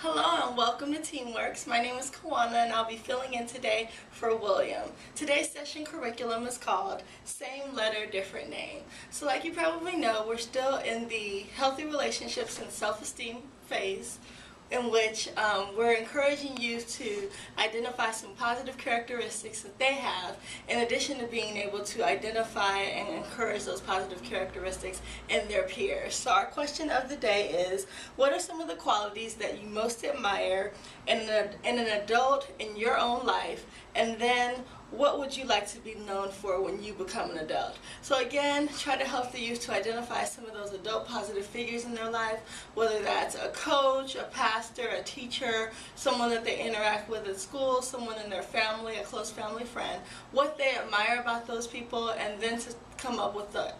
Hello and welcome to TeamWorks. My name is Kawana and I'll be filling in today for William. Today's session curriculum is called Same Letter, Different Name. So like you probably know, we're still in the healthy relationships and self-esteem phase, in which we're encouraging you to identify some positive characteristics that they have, in addition to being able to identify and encourage those positive characteristics in their peers. So our question of the day is, what are some of the qualities that you most admire in an adult in your own life, and then what would you like to be known for when you become an adult? So again, try to help the youth to identify some of those adult positive figures in their life, whether that's a coach, a pastor, a teacher, someone that they interact with at school, someone in their family, a close family friend, what they admire about those people, and then to come up with the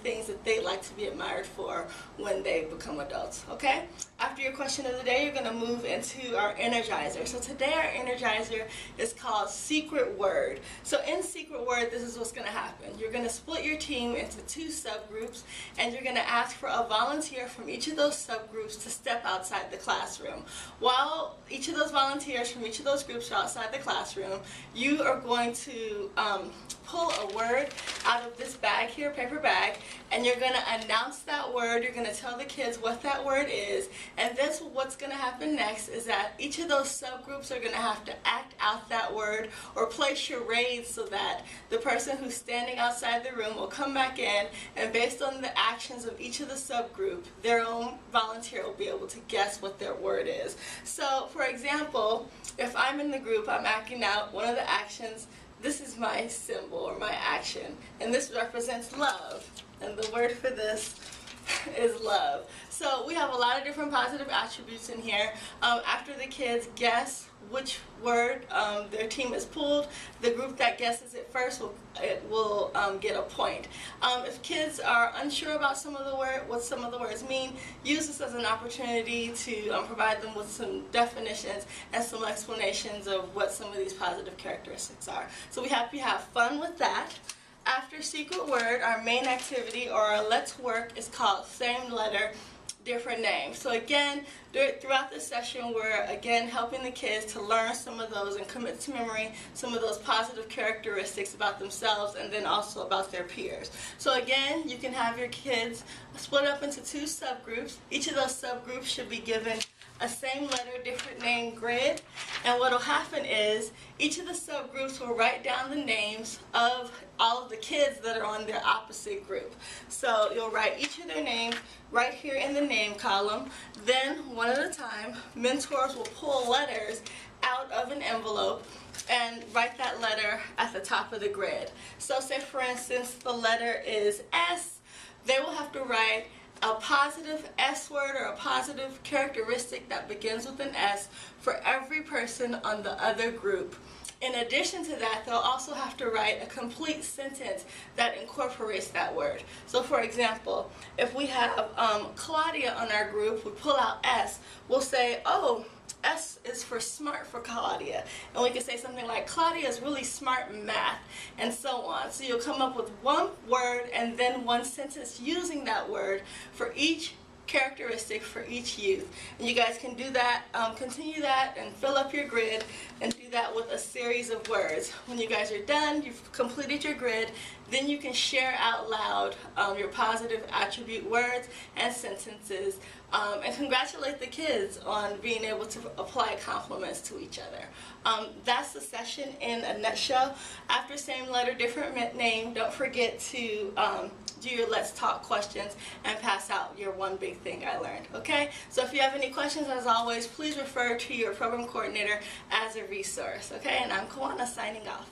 things that they like to be admired for when they become adults, okay? After your question of the day, you're going to move into our energizer. So today our energizer is called Secret Word. So in Secret Word, this is what's going to happen. You're going to split your team into two subgroups, and you're going to ask for a volunteer from each of those subgroups to step outside the classroom. While each of those volunteers from each of those groups are outside the classroom, you are going to pull a word out of this bag here, paper bag, and you're going to announce that word. You're going to tell the kids what that word is, and then what's going to happen next is that each of those subgroups are going to have to act out that word or play charades, so that the person who's standing outside the room will come back in, and based on the actions of each of the subgroup, their own volunteer will be able to guess what their word is. So for example, if I'm in the group, I'm acting out one of the actions. This is my symbol or my action, and this represents love, and the word for this is love. So we have a lot of different positive attributes in here. After the kids guess which word their team has pulled, the group that guesses it first will get a point. If kids are unsure about what some of the words mean, use this as an opportunity to provide them with some definitions and some explanations of what some of these positive characteristics are. So we hope you have fun with that. After Secret Word, our main activity, or our Let's Work, is called Same Letter, Different Name. So again, throughout this session, we're again helping the kids to learn some of those and commit to memory some of those positive characteristics about themselves and then also about their peers. So again, you can have your kids split up into two subgroups. Each of those subgroups should be given a same letter, different name grid, and what will happen is each of the subgroups will write down the names of all of the kids that are on their opposite group. So you'll write each of their names right here in the name column. Then one at a time, mentors will pull letters out of an envelope and write that letter at the top of the grid. So say for instance the letter is S, they will have to write a positive S word or a positive characteristic that begins with an S for every person on the other group. In addition to that, they'll also have to write a complete sentence that incorporates that word. So for example, if we have Claudia on our group, we pull out S, we'll say, oh, S is for smart for Claudia. And we can say something like, Claudia is really smart in math, and so on. So you'll come up with one word and then one sentence using that word for each characteristic for each youth. And you guys can do that, continue that and fill up your grid and do that with a series of words. When you guys are done, you've completed your grid, then you can share out loud your positive attribute words and sentences, and congratulate the kids on being able to apply compliments to each other. That's the session in a nutshell. After Same Letter, Different Name, don't forget to do your Let's Talk questions and pass out your one big thing I learned, okay? So if you have any questions, as always, please refer to your program coordinator as a resource, okay? And I'm Kawana signing off.